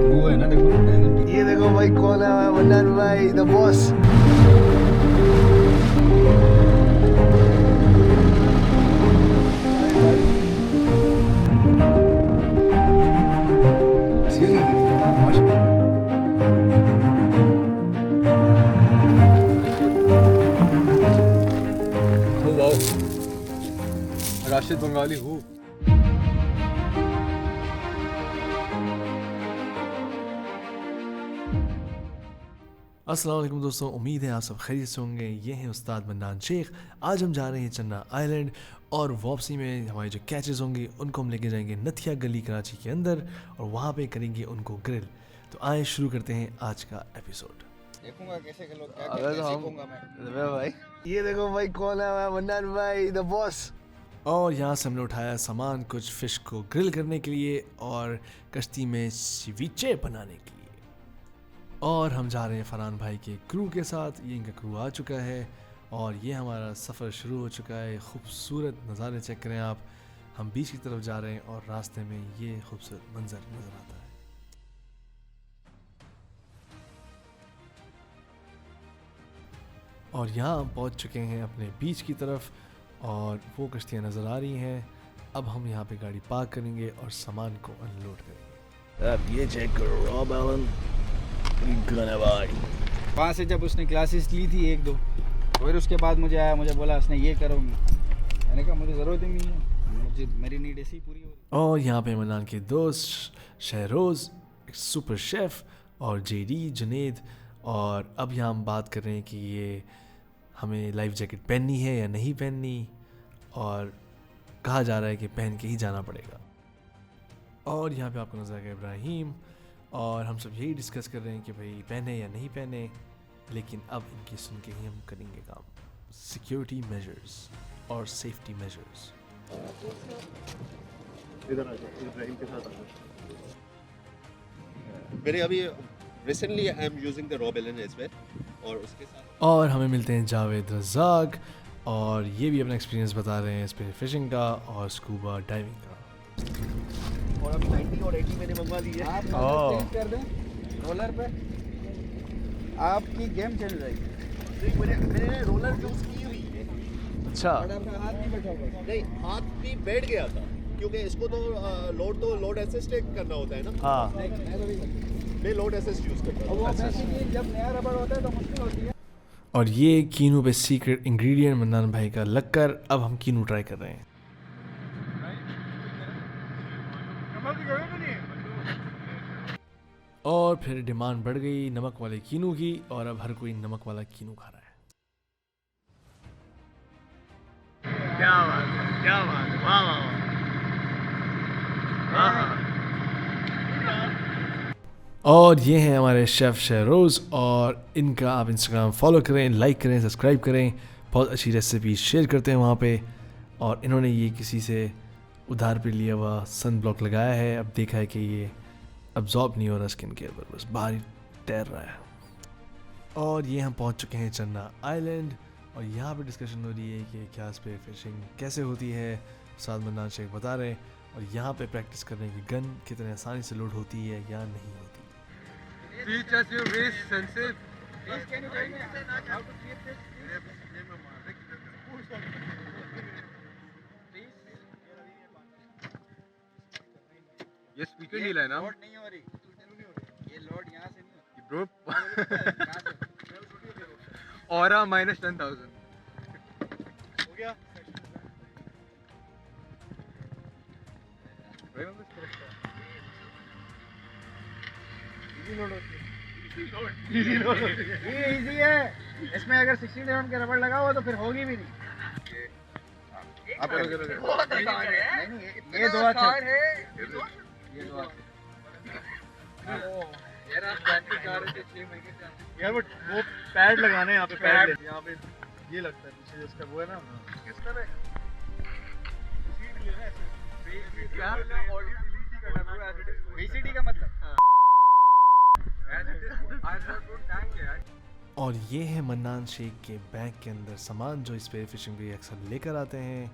वो है ना, देखो ये देखो भाई कौन है, वन्नान भाई द बॉस। राशिद बंगाली हूँ। अस्सलाम वालेकुम दोस्तों, उम्मीद है आप सब खैरियत से होंगे। ये हैं उस्ताद मन्नान शेख। आज हम जा रहे हैं चन्ना आइलैंड और वापसी में हमारे जो कैचेस होंगे उनको हम लेके जाएंगे नथिया गली कराची के अंदर और वहाँ पे करेंगे उनको ग्रिल। तो आए शुरू करते हैं आज का एपिसोड। देखूंगा कैसे के लोग क्या करते हैं, सीखूंगा मैं भाई। ये देखो भाई कौन है, वन्नान भाई द बॉस। और यहाँ से हमने उठाया सामान कुछ फ़िश को ग्रिल करने के लिए और कश्ती में सीविचे बनाने के लिए। और हम जा रहे हैं फरहान भाई के क्रू के साथ। ये इनका क्रू आ चुका है और ये हमारा सफ़र शुरू हो चुका है। खूबसूरत नज़ारे चेक करें आप। हम बीच की तरफ जा रहे हैं और रास्ते में ये खूबसूरत मंजर नज़र आता है। और यहाँ हम पहुँच चुके हैं अपने बीच की तरफ और वो कश्तियाँ नज़र आ रही हैं। अब हम यहाँ पे गाड़ी पार्क करेंगे और सामान को अनलोड करेंगे। अब ये चेक करो रॉब एलन भाई। वहाँ से जब उसने क्लासेस ली थी एक दो, फिर उसके बाद मुझे आया, मुझे बोला उसने ये करो। मैंने कहा मुझे ज़रूरत ही नहीं है, मुझे मेरी नीड ऐसी पूरी हो रही। और यहाँ पे मनान के दोस्त शहरोज़, सुपर शेफ़ और जेडी जुनेद। और अब यहाँ हम बात कर रहे हैं कि ये हमें लाइफ जैकेट पहननी है या नहीं पहननी, और कहा जा रहा है कि पहन के ही जाना पड़ेगा। और यहाँ पे आपको नज़र आएगा इब्राहिम और हम सब यही डिस्कस कर रहे हैं कि भाई पहने या नहीं पहने। लेकिन अब इनकी सुन के ही हम करेंगे काम। सिक्योरिटी मेजर्स और सेफ्टी मेजर्स। इधर आ जाओ, इब्राहिम के साथ आ जाओ। मेरे अभी recently I am using the Rob Allen as well, और उसके साथ और हमें मिलते हैं जावेद रज़ाक और ये भी अपना एक्सपीरियंस बता रहे हैं स्पीयर फिशिंग का और स्कूबा डाइविंग का। और अभी 90 और 80 मैंने मंगवा ली है। आप चेंज कर दें रोलर पे, आपकी गेम चल जाएगी। मैंने रोलर यूज की हुई है। अच्छा, और आपका हाथ नहीं बैठा होगा। नहीं, हाथ भी बैठ गया था क्योंकि इसको तो लोड असिस्ट करना होता है ना। हाँ। मैं लोड असिस्ट यूज करता हूँ। वो बेसिकली जब नया रबड़ होता है तो मुश्किल होती है। और ये कीनू पे सीक्रेट इंग्रेडिएंट मन्नान भाई का लगकर अब हम कीनू ट्राई कर रहे हैं। और फिर डिमांड बढ़ गई नमक वाले कीनू की और अब हर कोई नमक वाला कीनू खा रहा है। क्या बात है, क्या बात है, वाह वाह वाह। और ये हैं हमारे शेफ़ शहरोज़ और इनका आप इंस्टाग्राम फॉलो करें, लाइक करें, सब्सक्राइब करें। बहुत अच्छी रेसिपी शेयर करते हैं वहाँ पे। और इन्होंने ये किसी से उधार पे लिया हुआ सन ब्लॉक लगाया है। अब देखा है कि ये अब्जॉर्ब नहीं हो रहा स्किन के ऊपर, बस बाहर ही तैर रहा है। और ये हम पहुँच चुके हैं चन्ना आइलैंड और यहाँ पे डिस्कशन हो रही है कि क्या स्पीयर फिशिंग कैसे होती है। उस्ताद मन्नान शेख बता रहे हैं और यहाँ पे प्रैक्टिस कर रहे हैं कि गन कितने आसानी से लोड होती है या नहीं होती। Teach us your ways, sensei. Please can you tell me how to keep this? ये स्पीकर नीला है ना लोड नहीं हो रही, ये लोड यहाँ से नहीं होती। ब्रो। कहाँ से? ऑरा माइनस 10,000 हो गया। ये इजी है, इसमें अगर 60 mm के रबड़ लगा हुआ तो फिर होगी भी नहीं। आप नहीं नहीं, ये दो अच्छा है, ये दो अच्छा। यार बट वो पैड लगाना है यहाँ पे, पैड यहाँ पे ये लगता है पीछे जिसका वो है ना। किस तरह VCD का मतलब। और ये है मन्नान शेख के बैग के अंदर सामान जो स्पीयर फिशिंग के लिए अक्सर लेकर आते हैं।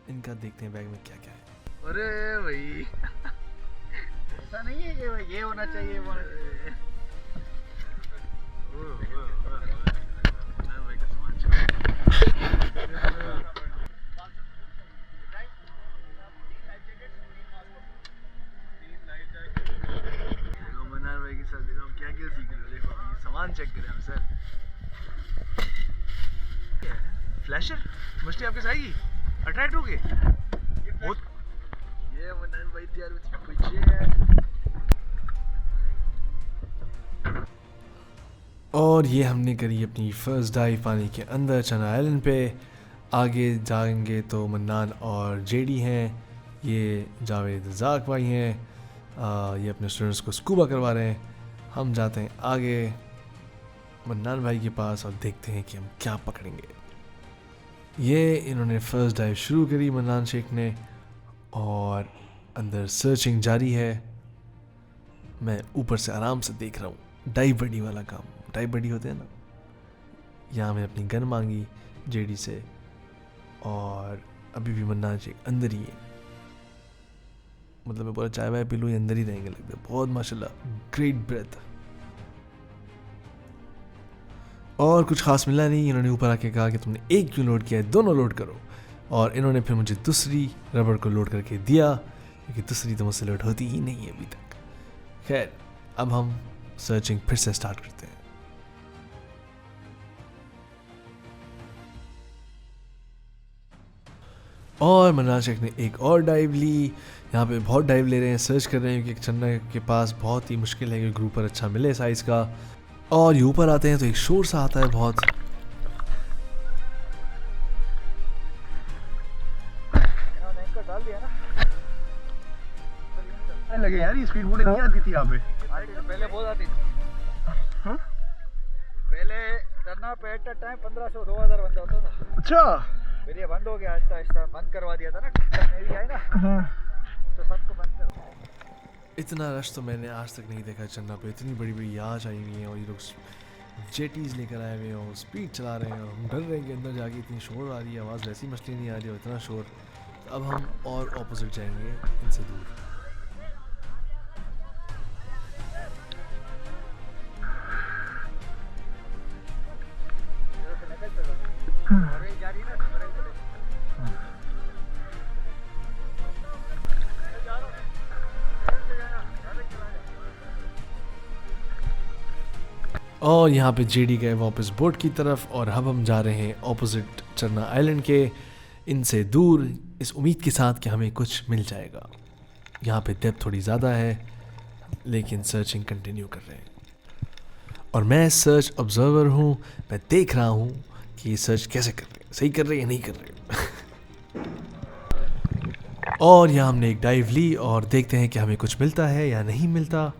इनका देखते हैं बैग में क्या क्या है। अरे भाई ऐसा नहीं है कि भाई ये होना चाहिए वो होना चाहिए। मन्नान भाई के साथ देखो हम क्या क्या सीख रहे हो। देखो ये सामान चेक करें हम सर। फ्लैशर मछली आपके साथ आएगी अट्रैक्ट हो गए बहुत। ये मन्नान भाई तैयार कुछ है। और ये हमने करी अपनी फ़र्स्ट डाइव पानी के अंदर चना आइलैंड पे। आगे जाएंगे तो मन्नान और जेडी हैं, ये जावेद रज़ाक भाई हैं, ये अपने स्टूडेंट्स को स्कूबा करवा रहे हैं। हम जाते हैं आगे मन्नान भाई के पास और देखते हैं कि हम क्या पकड़ेंगे। ये इन्होंने फ़र्स्ट डाइव शुरू करी मन्नान शेख ने और अंदर सर्चिंग जारी है। मैं ऊपर से आराम से देख रहा हूँ डाइव बडी वाला काम। डाइव बडी होते हैं ना, यहाँ मैंने अपनी गन मांगी जेडी से और अभी भी मन्नान शेख अंदर ही है। मतलब मैं पूरा चाय वाय पी लूँ ये अंदर ही रहेंगे लगता है। बहुत माशाल्लाह ग्रेट ब्रेथ। और कुछ खास मिला नहीं। इन्होंने ऊपर आके कहा कि तुमने एक क्यों लोड किया है, दोनों लोड करो। और इन्होंने फिर मुझे दूसरी रबड़ को लोड करके दिया क्योंकि दूसरी तो मुझसे लोड होती ही नहीं है अभी तक। खैर अब हम सर्चिंग फिर से स्टार्ट करते हैं। और मन्नान शेख ने एक और डाइव ली। यहाँ पे बहुत डाइव ले रहे हैं, सर्च कर रहे हैं क्योंकि चन्ना के पास बहुत ही मुश्किल है कि ग्रुपर अच्छा मिले साइज़ का। और ये ऊपर आते हैं तो एक शोर सा आता है बहुत। डाल दिया ना लगे यार ये स्पीड बोट नहीं आती थी यहाँ पे। पहले बहुत आती थी। हाँ? पहले टर्ना पे एट टाइम 1500 2000 बंदा होता था। अच्छा फिर ये बंद हो गया आहिस्ता आहिस्ता, बंद करवा दिया था ना नेवी आई ना। हाँ। तो सबको बंद करवा। इतना रश तो मैंने आज तक नहीं देखा चन्ना पे। इतनी बड़ी बड़ी याच आई हुई हैं और ये लोग जेटीज़ लेकर आए हुए हैं और स्पीड चला रहे हैं और हम डर रहे हैं कि अंदर जाके इतनी शोर आ रही है, आवाज़ वैसी मछली नहीं आ रही और इतना शोर। तो अब हम और ऑपोजिट जाएंगे इनसे दूर। और यहाँ पे जेडी गए वापस बोट की तरफ और अब हम जा रहे हैं ऑपोजिट चन्ना आइलैंड के, इनसे दूर, इस उम्मीद के साथ कि हमें कुछ मिल जाएगा। यहाँ पे डेप्थ थोड़ी ज़्यादा है लेकिन सर्चिंग कंटिन्यू कर रहे हैं। और मैं सर्च ऑब्जर्वर हूँ, मैं देख रहा हूँ कि ये सर्च कैसे कर रहे हैं, सही कर रहे हैं या नहीं कर रहे। और यहाँ हमने एक डाइव ली और देखते हैं कि हमें कुछ मिलता है या नहीं मिलता।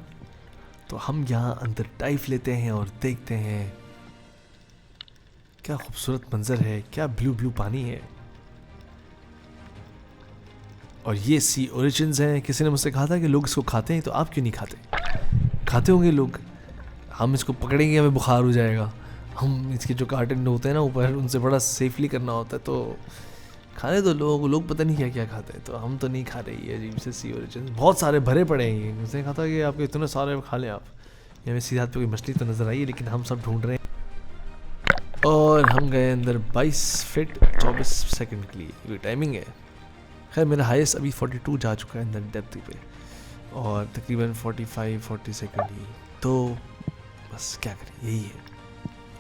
तो हम यहाँ अंदर डाइव लेते हैं और देखते हैं क्या खूबसूरत मंजर है, क्या ब्लू ब्लू पानी है। और ये सी ओरिजिन्स हैं। किसी ने मुझसे कहा था कि लोग इसको खाते हैं, तो आप क्यों नहीं खाते? खाते होंगे लोग। हम इसको पकड़ेंगे हमें बुखार हो जाएगा। हम इसके जो कार्टन होते हैं ना ऊपर, उनसे बड़ा सेफली करना होता है। तो खाने तो लोग पता नहीं क्या क्या खाते हैं, तो हम तो नहीं खा रहे। ये अजीब से सी ओरिजिन बहुत सारे भरे पड़े हैं। ये मुझसे कहा था कि आपके इतने सारे खा लें आप। ये हमें सीधे हाथ पे कोई मछली तो नज़र आई है लेकिन हम सब ढूंढ रहे हैं। और हम गए अंदर 22 फीट 24 सेकंड के लिए, ये टाइमिंग है। खैर मेरा हाईएस्ट अभी 42 जा चुका है अंदर डेप्थ पे और तकरीबन 45-40 सेकंड ही। तो बस क्या करें, यही है,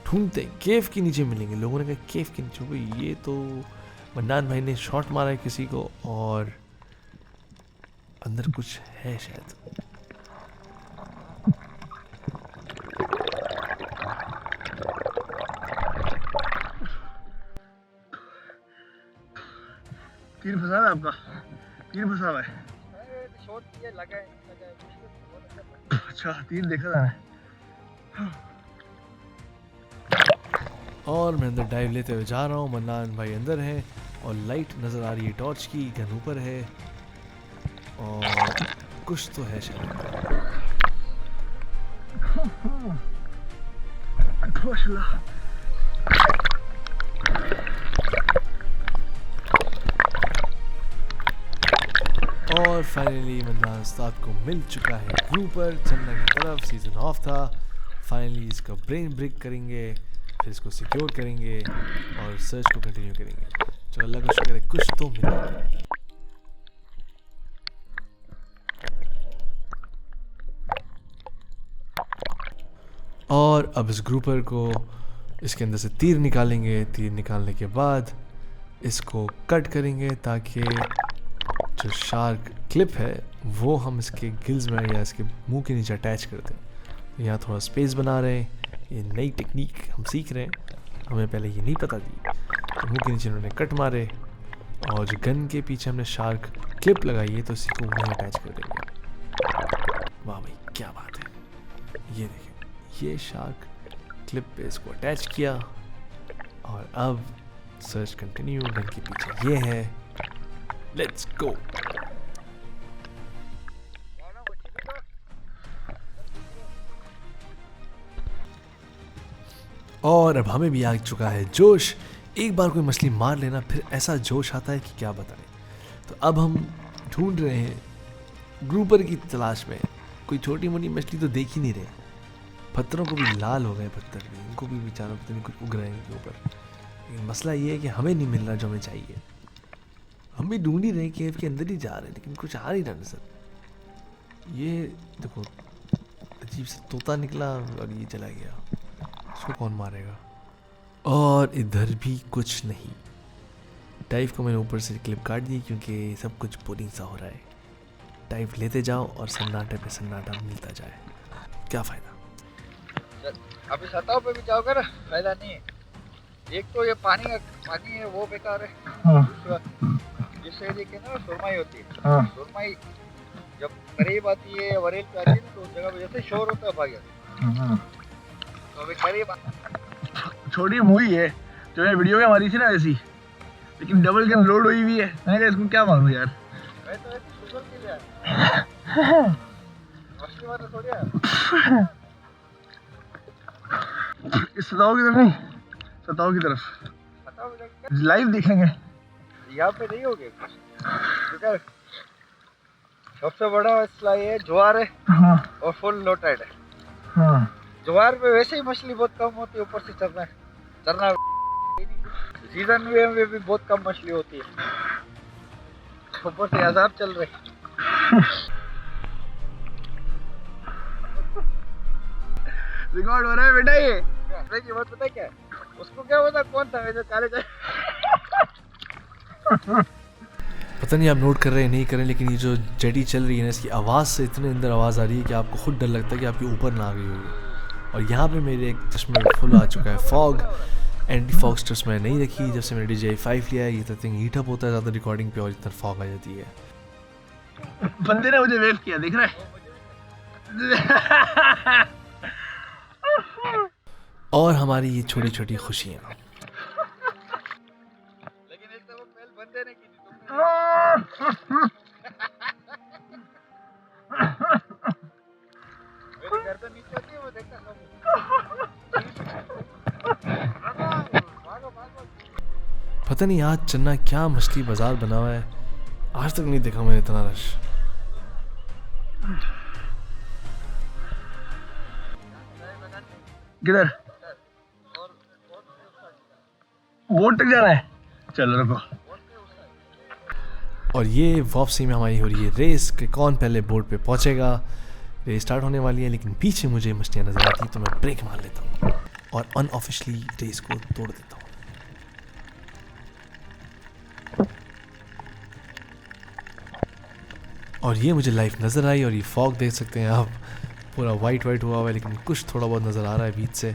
ढूंढते हैं। केव के नीचे मिलेंगे। लोगों ने कहा केव के नीचे। भाई ये तो मन्नान भाई ने शॉट मारा है किसी को और अंदर कुछ है शायद। तीन फंसा है आपका? तीन फंसा हुआ है। शॉट ये लगा है। अच्छा तीन देखा था। और मैं अंदर डाइव लेते हुए जा रहा हूँ। मन्नान भाई अंदर हैं और लाइट नज़र आ रही है टॉर्च की, गन ऊपर है और कुछ तो है शायद। फाइनली मन्ना उस्ताद को मिल चुका है ग्रुपर चन्ना की तरफ। सीज़न ऑफ था, फाइनली इसका ब्रेन ब्रेक करेंगे, फिर इसको सिक्योर करेंगे और सर्च को कंटिन्यू करेंगे। चलो अल्लाह का शुक्र है कुछ तो मिला। और अब इस ग्रुपर को इसके अंदर से तीर निकालेंगे। तीर निकालने के बाद इसको कट करेंगे ताकि जो शार्क क्लिप है वो हम इसके गिल्स में या इसके मुंह के नीचे अटैच कर दें। यहाँ थोड़ा स्पेस बना रहे हैं, ये नई टेक्निक हम सीख रहे हैं, हमें पहले ये नहीं पता थी। तो मुंह के नीचे उन्होंने कट मारे और जो गन के पीछे हमने शार्क क्लिप लगाई है तो इसी को वहीं अटैच कर देंगे। वाह भाई क्या बात है। ये देखें, ये शार्क क्लिप पे इसको अटैच किया और अब सर्च कंटिन्यू। गन के पीछे ये है, लेट्स गो। और अब हमें भी आ चुका है जोश। एक बार कोई मछली मार लेना फिर ऐसा जोश आता है कि क्या बताएं। तो अब हम ढूंढ रहे हैं ग्रुपर की तलाश में। कोई छोटी मोटी मछली तो देख ही नहीं रहे। पत्थरों को भी लाल हो गए, पत्थर भी, उनको भी बेचारों पता नहीं कुछ उग रहे हैं इनके ऊपर। लेकिन मसला ये है कि हमें नहीं मिल रहा जो हमें चाहिए। हम भी ढूंढ ही रहे हैं, केव के अंदर ही जा रहे हैं लेकिन कुछ आ नहीं रहा नजर। ये देखो अजीब से तोता निकला और ये चला गया, इसको कौन मारेगा। और इधर भी कुछ नहीं। टाइप को मैंने ऊपर से क्लिप काट दी क्योंकि सब कुछ बोरिंग सा हो रहा है। टाइप लेते जाओ और सन्नाटे पे सन्नाटा मिलता जाए, क्या फ़ायदा। अभी सतह पे भी जाओगे ना फायदा नहीं है। एक तो ये पानी है वो बेकार है। दूसरा जिस एरिया के ना सुरमाई होती है, सुरमाई जब करीब आती है वरेल पे आती है ना तो उस जगह पे जैसे शोर होता है भाग जाती है। तो अभी करीब छोटी मूवी है जो है वीडियो में हमारी थी ना ऐसी, लेकिन डबल गन लोड हुई हुई है। मैंने कहा इसको क्या मारूं यार। मैं तो ऐसे सुगर के लिए आया मछली मारने थोड़ी आया। इस सताओ की तरफ नहीं, सताओ की तरफ लाइव देखेंगे। यहाँ पे नहीं होगे क्योंकि सबसे बड़ा मसला ये है ज्वार है। हाँ। और फुल लो टाइड है। हाँ। ज्वार पे वैसे ही मछली बहुत कम होती है, ऊपर से चरना सीजन में भी बहुत कम मछली होती है, ऊपर से अजाब चल रहे। रिकॉर्ड हो रहा है बेटा ये। की बात पता क्या है? उसको क्या पता कौन था जो काले पता नहीं आप नोट कर रहे हैं नहीं कर रहे हैं, लेकिन ये जो जेटी चल रही है ना इसकी आवाज़ से इतने अंदर आवाज़ आ रही है कि आपको खुद डर लगता है कि आपके ऊपर ना आ गई होगी। और यहाँ पे मेरे एक चश्मे में फुल आ चुका है फॉग। एंटी फॉग स्ट्रिप्स मैंने नहीं रखी जब से मैंने DJI 5 लिया है। ये तो थिंग हीट अप होता है ज़्यादा रिकॉर्डिंग पे और इतना फॉग आ जाती है। बंदे ने मुझे वेव किया, देख रहा है। और हमारी ये छोटी छोटी खुशियाँ। लेकिन एक तो वो पहले बंदे ने की थी मेरी गर्दन नीचे होती है वो देखता सब। पता नहीं आज चन्ना क्या मछली बाजार बना हुआ है, आज तक नहीं देखा मैंने इतना रश। किधर बोट तक जाना है, चलो रुको। और ये वापसी में हमारी हो रही है रेस कि कौन पहले बोर्ड पे पहुंचेगा। रेस स्टार्ट होने वाली है लेकिन पीछे मुझे मछलियाँ नजर आती हैं तो मैं ब्रेक मार लेता हूँ और अनऑफिशियली रेस को तोड़ देता हूँ। और ये मुझे लाइव नज़र आई और ये फॉग देख सकते हैं आप, पूरा वाइट वाइट हुआ हुआ है लेकिन कुछ थोड़ा बहुत नज़र आ रहा है बीच से।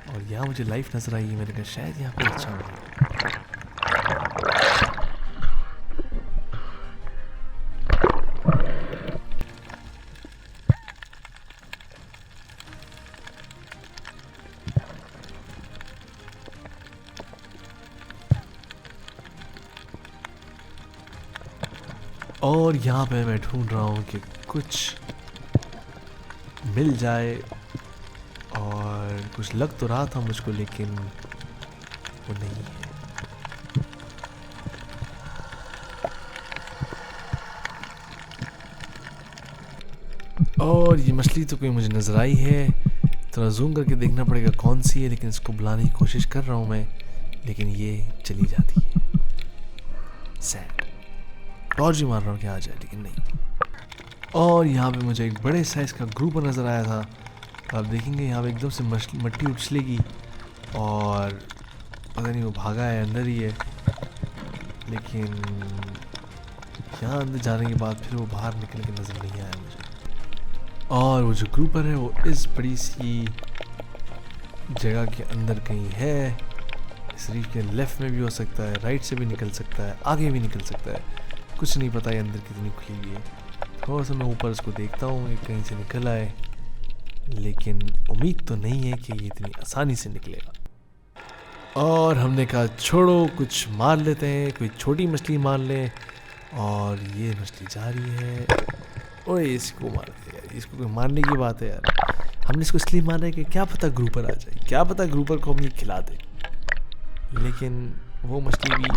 और यहाँ मुझे लाइव नज़र आई, मैंने कहा शायद यहाँ पे अच्छा होगा। और यहाँ पे मैं ढूंढ रहा हूँ कि कुछ मिल जाए और कुछ लग तो रहा था मुझको लेकिन वो नहीं है। और ये मछली तो कोई मुझे नज़र आई है, थोड़ा जूम करके देखना पड़ेगा कौन सी है, लेकिन इसको बुलाने की कोशिश कर रहा हूँ मैं, लेकिन ये चली जाती है। सैड टॉर्च भी मार रहा हूँ कि आ जाए, लेकिन नहीं। और यहाँ पे मुझे एक बड़े साइज़ का ग्रुपर नज़र आया था। तो आप देखेंगे यहाँ पे एकदम से मट्टी उछलेगी और पता नहीं वो भागा है, अंदर ही है, लेकिन यहाँ अंदर जाने के बाद फिर वो बाहर निकल के नज़र नहीं आया मुझे। और वो जो ग्रुपर है वो इस बड़ी सी जगह के अंदर कहीं है। इस रीफ के लेफ़्ट में भी हो सकता है, राइट से भी निकल सकता है, आगे भी निकल सकता है, कुछ नहीं पता है अंदर कितनी खुली हुई है। थोड़ा सा मैं ऊपर उसको देखता हूँ कि कहीं से निकल आए, लेकिन उम्मीद तो नहीं है कि ये इतनी आसानी से निकलेगा। और हमने कहा छोड़ो कुछ मार लेते हैं, कोई छोटी मछली मार लें। और ये मछली जा रही है, ओए इसको मार दे यार, इसको कोई मारने की बात है यार। हमने इसको इसलिए मारा है कि क्या पता ग्रुपर आ जाए, क्या पता ग्रुपर को हम ये खिला दे। लेकिन वो मछली भी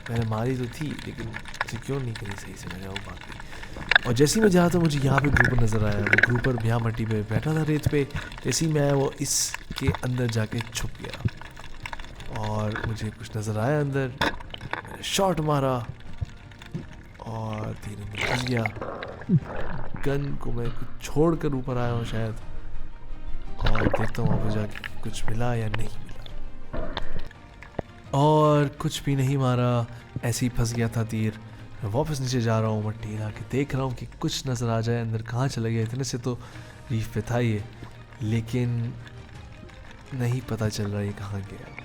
मैंने मारी तो थी, लेकिन उसे क्यों नहीं करी सही से, मैंने वो बात। और जैसे ही मैं जा रहा था मुझे यहाँ पे ग्रुपर नज़र आया। वो ग्रुपर यहाँ मट्टी पे बैठा था रेत पे, जैसे ही मैं आया वो इसके अंदर जाके छुप गया और मुझे कुछ नज़र आया अंदर। मैंने शॉट मारा और धीरे में फंस गया। गन को मैं कुछ छोड़ कर ऊपर आया हूँ शायद, और देखता हूँ वहाँ पर जाके कुछ मिला या नहीं मिला। और कुछ भी नहीं मारा, ऐसे ही फंस गया था तीर। मैं वापस नीचे जा रहा हूँ, मट्टी हिला के देख रहा हूँ कि कुछ नज़र आ जाए अंदर। कहाँ चला गया, इतने से तो रीफ पे था ये, लेकिन नहीं पता चल रहा ये कहाँ गया।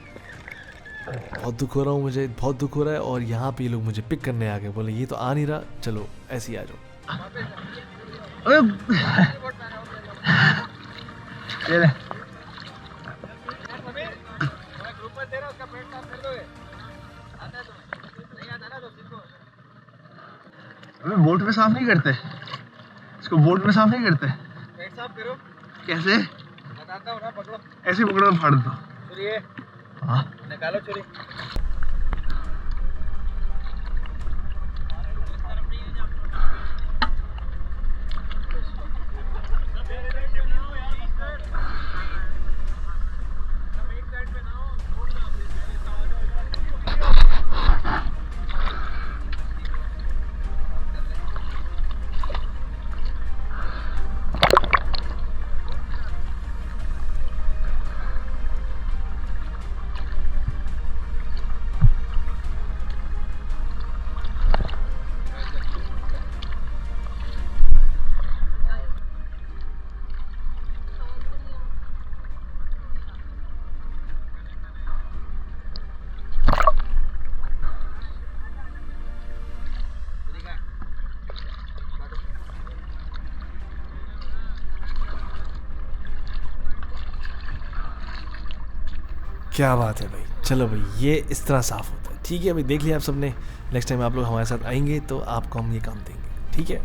बहुत दुख हो रहा हूँ, मुझे बहुत दुख हो रहा है। और यहाँ पे ये लोग मुझे पिक करने आ गए, बोले ये तो आ नहीं रहा, चलो ऐसे ही आ जाओ। बोट में साफ नहीं करते इसको, बोट में साफ नहीं करते। पेट साफ करो। कैसे? बताता हूँ ना, पकड़ो। ऐसे पकड़ो, फाड़ दो। छुरी है, हाँ निकालो छुरी। क्या बात है भाई, चलो भाई ये इस तरह साफ़ होता है। ठीक है भाई, देख लिया आप सबने। नेक्स्ट टाइम आप लोग हमारे साथ आएंगे तो आपको हम ये काम देंगे, ठीक है।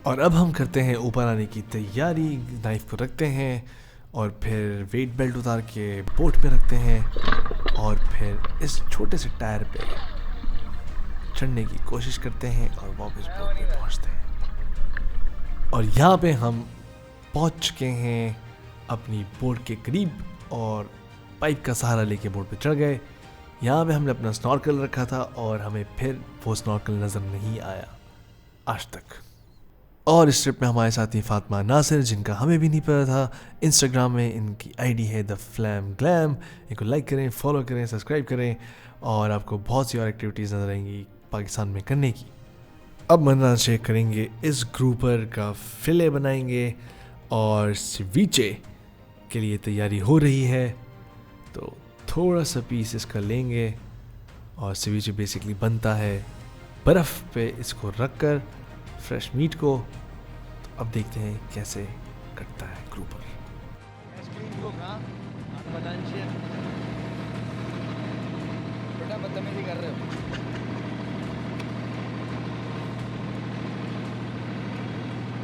और अब हम करते हैं ऊपर आने की तैयारी। नाइफ को रखते हैं और फिर वेट बेल्ट उतार के बोट पे रखते हैं और फिर इस छोटे से टायर पे चढ़ने की कोशिश करते हैं और वापस बोट पे पहुंचते हैं। और यहाँ पे हम पहुंच चुके हैं अपनी बोट के करीब और पाइप का सहारा लेके बोट पे चढ़ गए। यहाँ पे हमने अपना स्नॉर्कल रखा था और हमें फिर वो स्नॉर्कल नज़र नहीं आया आज तक। और इस ट्रिप में हमारे साथ ही फातिमा नासिर, जिनका हमें भी नहीं पता था। इंस्टाग्राम में इनकी आईडी है द फ्लैम ग्लैम। इनको लाइक करें, फॉलो करें, सब्सक्राइब करें और आपको बहुत सी और एक्टिविटीज़ नजर आएंगी पाकिस्तान में करने की। अब मन्ना शेक करेंगे, इस ग्रुपर का फिले बनाएंगे और सिवीचे के लिए तैयारी हो रही है। तो थोड़ा सा पीस इसका लेंगे और सिवीचे बेसिकली बनता है बर्फ़ पे इसको रख कर फ्रेश मीट को। तो अब देखते हैं कैसे कटता है ग्रुपर। बेटा बदतमीजी कर रहे हो।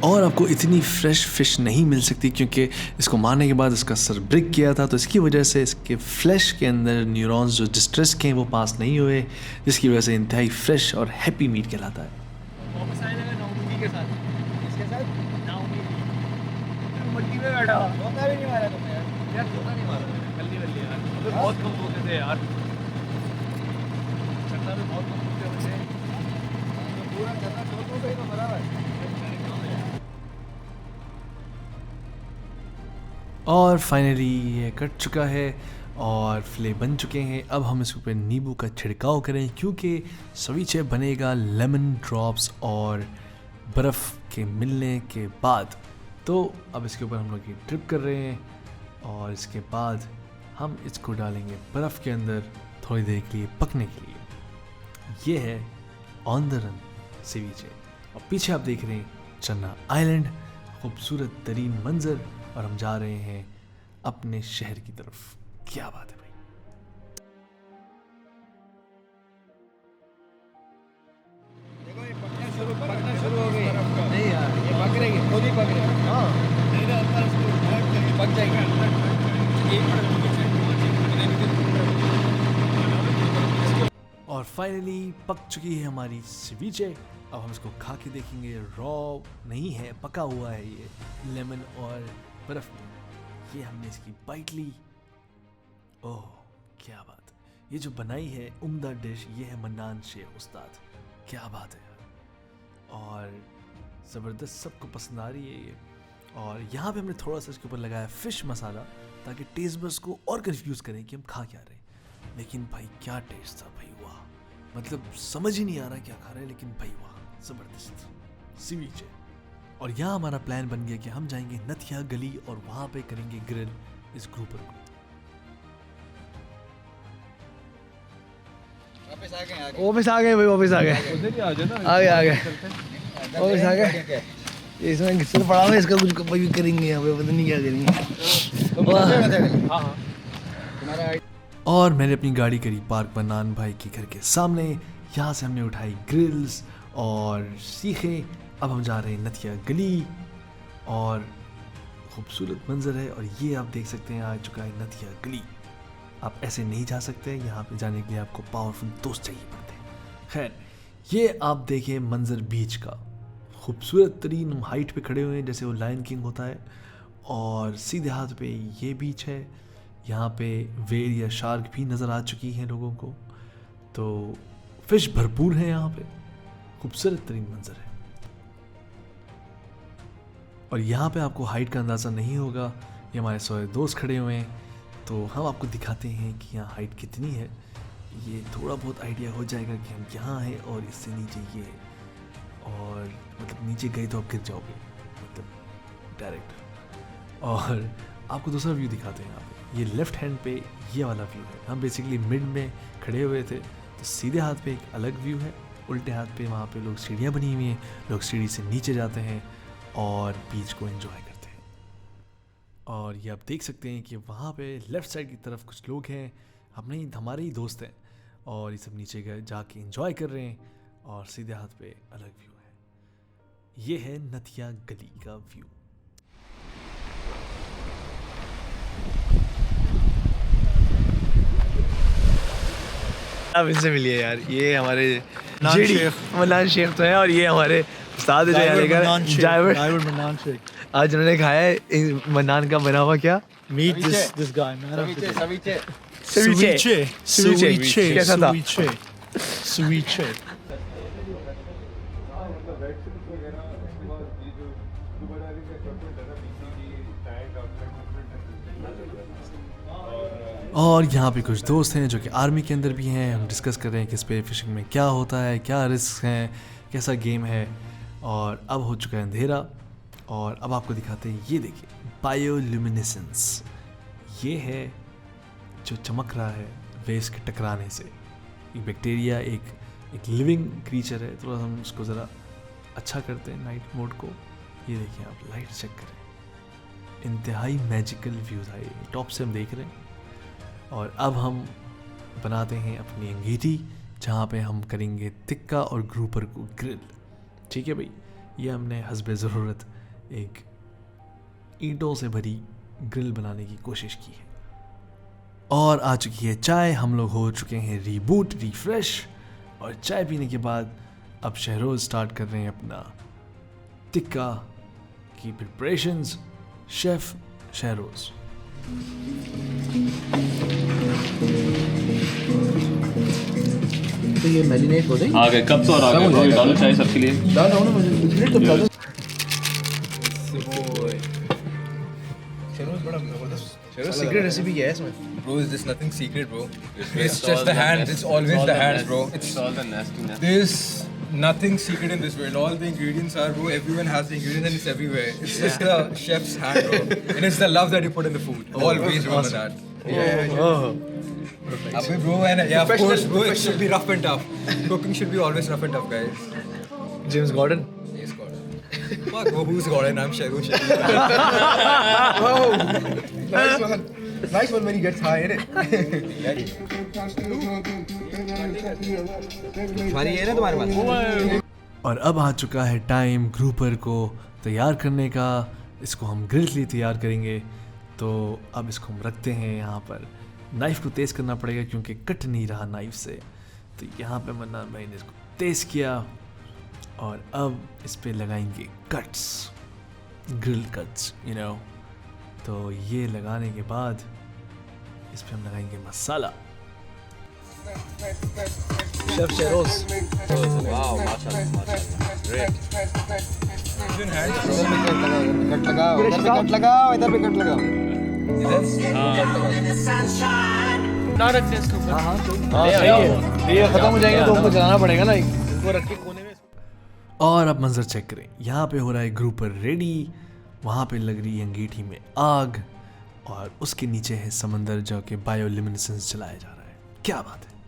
और आपको इतनी फ्रेश फ़िश नहीं मिल सकती क्योंकि इसको मारने के बाद इसका सर ब्रेक किया था, तो इसकी वजह से इसके फ्लैश के अंदर न्यूरॉन्स जो डिस्ट्रेस के हैं वो पास नहीं हुए, जिसकी वजह से इंतहाई फ्रेश और हैप्पी मीट कहलाता है। वापस आने लगा नाउमी के साथ। इसके साथ नाउमी मट्टी में बैठा। धोखा भी नहीं मारा तुमने यार। यार धोखा नहीं मारा मैंने, कल्ली वल्ली यार। अबे बहुत कम धोखे थे यार। चट्टा में बहुत कम धोखे बचे। तो पूरा करना छोटू पे ही तो मरा हुआ है। और फाइनली ये कट चुका है और फिले बन चुके हैं। अब हम इसके ऊपर नींबू का छिड़काव करें क्योंकि सवीचे बनेगा लेमन ड्रॉप्स और बर्फ़ के मिलने के बाद। तो अब इसके ऊपर हम लोग ये ड्रिप कर रहे हैं और इसके बाद हम इसको डालेंगे बर्फ़ के अंदर थोड़ी देर के लिए पकने के लिए। ये है ऑन द रन सवीचे और पीछे आप देख रहे हैं चन्ना आइलैंड, खूबसूरत तरीन मंजर, और हम जा रहे हैं अपने शहर की तरफ। क्या बात है भाई। देखो ये पकना शुरू हो गई। नहीं यार ये पक रही है, खुद ही पक रही है। हाँ पक जाएगी। और फाइनली पक चुकी है हमारी सवीचे। अब हम इसको खा के देखेंगे। रॉ नहीं है, पका हुआ है ये लेमन और बर्फ में। ये हमने इसकी बाइट ली। ओह क्या बात। ये जो बनाई है उम्दा डिश, ये है मन्नान शेख उस्ताद। क्या बात है यार, और ज़बरदस्त, सबको पसंद आ रही है ये। और यहाँ पे हमने थोड़ा सा इसके ऊपर लगाया फ़िश मसाला ताकि टेस्ट बस को और कंफ्यूज करें कि हम खा क्या रहे हैं। लेकिन भाई क्या टेस्ट था भाई, वाह। मतलब समझ ही नहीं आ रहा क्या खा रहे हैं, लेकिन भाई वाह ज़बरदस्त सवीचे। और यहाँ हमारा प्लान बन गया कि हम जाएंगे नथिया गली और वहाँ पे करेंगे ग्रिल इस ग्रुपर को। वापस आ गए वापस आ गए भाई, वापस आ गए। उधर ही आ जाना। आ गए वापस आ गए। इसमें घिसल पड़ा हुआ है, इसका कुछ भी करेंगे यहाँ पे, पता नहीं क्या करेंगे। तुम्हारा और मैंने अपनी गाड़ी करी पार्क मन्नान भाई के घर के सामने। यहाँ से हमने उठाई ग्रिल्स और सीखे। अब हम जा रहे हैं नथिया गली और खूबसूरत मंजर है। और ये आप देख सकते हैं आ चुका है नथिया गली। आप ऐसे नहीं जा सकते, यहाँ पे जाने के लिए आपको पावरफुल दोस्त चाहिए पड़ते हैं। खैर ये आप देखिए मंजर बीच का, खूबसूरत तरीन हाइट पे खड़े हुए हैं जैसे वो लायन किंग होता है। और सीधे हाथ पे ये बीच है। यहाँ पे वेल या शार्क भी नज़र आ चुकी हैं लोगों को। तो फिश भरपूर है यहाँ पे, खूबसूरत तरीन मंजर है। और यहाँ पे आपको हाइट का अंदाज़ा नहीं होगा। ये हमारे सारे दोस्त खड़े हुए हैं, तो हम आपको दिखाते हैं कि यहाँ हाइट कितनी है। ये थोड़ा बहुत आइडिया हो जाएगा कि हम यहाँ हैं और इससे नीचे ये है। और मतलब नीचे गए तो आप गिर जाओगे, मतलब डायरेक्ट। और आपको दूसरा व्यू दिखाते हैं यहाँ पे। ये लेफ़्ट हैंड पे ये वाला व्यू है। हम बेसिकली मिड में खड़े हुए थे, तो सीधे हाथ पे एक अलग व्यू है, उल्टे हाथ पे वहाँ पे लोग सीढ़ियाँ बनी हुई हैं, लोग सीढ़ी से नीचे जाते हैं और बीच को एंजॉय करते हैं। और ये आप देख सकते हैं कि वहाँ पे लेफ़्ट साइड की तरफ कुछ लोग हैं, हमारे ही दोस्त हैं, और ये सब नीचे गए जाके एंजॉय कर रहे हैं। और सीधे हाथ पे अलग व्यू है। ये है नथिया गली का व्यू। अब इनसे मिलिए यार, ये हमारे मन्नान शेख तो है और ये हमारे उस्ताद है जो यहाँ लेकर Diver Manan Sheikh. आज उन्होंने खाया है मन्नान का बना हुआ क्या Meet this guy, man. सवीचे Ceviche. कैसा था? Ceviche. और यहाँ पे कुछ दोस्त हैं जो कि आर्मी के अंदर भी हैं। हम डिस्कस कर रहे हैं कि स्पीयर फिशिंग में क्या होता है, क्या रिस्क हैं, कैसा गेम है। और अब हो चुका है अंधेरा और अब आपको दिखाते हैं, ये देखिए बायोल्यूमिनेसेंस। ये है जो चमक रहा है वेव्स के टकराने से। एक बैक्टीरिया, एक लिविंग क्रीचर है। थोड़ा हम उसको ज़रा अच्छा करते हैं नाइट मोड को। ये देखिए आप लाइट चेक करें, इंतहाई मैजिकल व्यू था ये, टॉप से हम देख रहे हैं। और अब हम बनाते हैं अपनी अंगीठी जहाँ पे हम करेंगे तिक्का और ग्रुपर को ग्रिल। ठीक है भाई, ये हमने हस्बे ज़रूरत एक ईंटों से भरी ग्रिल बनाने की कोशिश की है। और आ चुकी है चाय, हम लोग हो चुके हैं रीबूट, रिफ्रेश। और चाय पीने के बाद अब शहरोज़ स्टार्ट कर रहे हैं अपना टिक्का की प्रिपरेशंस। शेफ शहरोज़। तो ये मैरिनेट हो जाएगी। आ गए कब तो और आ गए डालो चाय सबके लिए। डालो ना मुझे इसलिए तो डालो। शहरोज़ बड़ा जबरदस्त। शहरोज़ सीक्रेट रेसिपी क्या है इसमें? Bro, is this nothing secret, bro? It's just the hands. It's always the hands, bro. It's all the nastiness. There's nothing secret in this world. All the ingredients are, bro. Everyone has the ingredients and it's everywhere. It's just the chef's hand, bro. And it's the love that you put in the food. Always remember that. Abhi, bro, and yeah, of course, bro, it should be rough and tough. Cooking should be always rough and tough, guys. James Gordon. Yes, Gordon. Fuck, bro, who's Gordon? I'm Sharu Shetty. Nice one. Nice one when he gets high, innit? तुम्हारी है ना तुम्हारे पास? और अब आ चुका है time grouper को तैयार करने का। इसको हम ग्रिल के लिए तैयार करेंगे, तो अब इसको हम रखते हैं यहाँ पर। नाइफ़ को तेज़ करना पड़ेगा क्योंकि कट नहीं रहा नाइफ़ से, तो यहाँ पे मन्नान भाई ने इसको तेज़ किया और अब इस पे लगाएंगे cuts, grill cuts, you know. तो ये लगाने के बाद इस पे हम लगाएंगे मसाला। शेफ शहरोज़। Wow, माशाल्लाह great. कट लगाओ, इधर भी कट लगाओ, इधर भी कट लगाओ। ना रखते हैं इसके ऊपर। हाँ सही है। ये खत्म हो जाएंगे तो हमको जलाना पड़ेगा ना, इसको रख के कोने में। और अब मंजर चेक करें, यहाँ पे हो रहा है ग्रूपर रेडी, वहाँ पे लग रही है अंगीठी में आग और उसके नीचे है समंदर जो कि बायोल्यूमिनेसेंस चलाया जा रहा है। क्या बात है।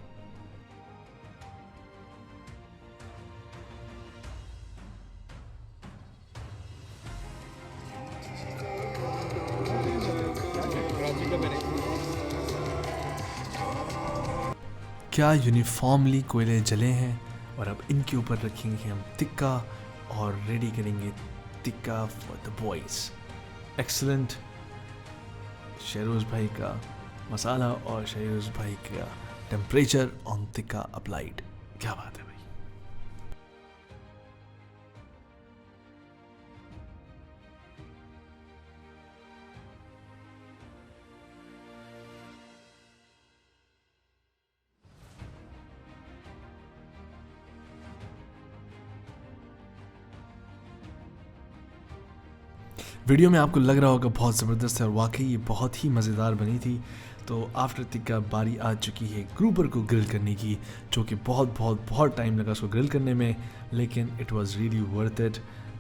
क्या यूनिफॉर्मली कोयले जले हैं और अब इनके ऊपर रखेंगे हम टिक्का और रेडी करेंगे tikka for the boys. Excellent. Shahroz भाई का मसाला और शहरोज़ भाई का टेम्परेचर ऑन टिक्का अप्लाइड। क्या बात है भाई। वीडियो में आपको लग रहा होगा बहुत ज़बरदस्त है और वाकई ये बहुत ही मज़ेदार बनी थी। तो आफ्टर टिक्का बारी आ चुकी है ग्रूपर को ग्रिल करने की, जो कि बहुत टाइम लगा उसको ग्रिल करने में, लेकिन it was really worth it.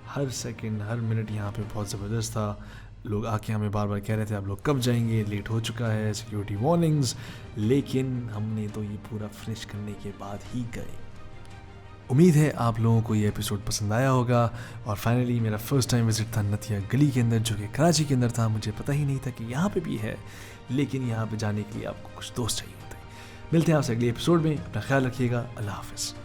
Her second her minute यहाँ पे बहुत ज़बरदस्त था। लोग आके हमें बार बार कह रहे थे आप लोग कब जाएंगे, लेट हो चुका है, सिक्योरिटी वार्निंग्स, लेकिन हमने तो ये पूरा फिनिश करने के बाद ही गए। उम्मीद है आप लोगों को ये एपिसोड पसंद आया होगा। और फाइनली मेरा फर्स्ट टाइम विजिट था नथिया गली के अंदर, जो कि कराची के अंदर था। मुझे पता ही नहीं था कि यहाँ पे भी है, लेकिन यहाँ पे जाने के लिए आपको कुछ दोस्त चाहिए होते हैं। मिलते हैं आपसे अगले एपिसोड में। अपना ख्याल रखिएगा। अल्लाह हाफ़िज़।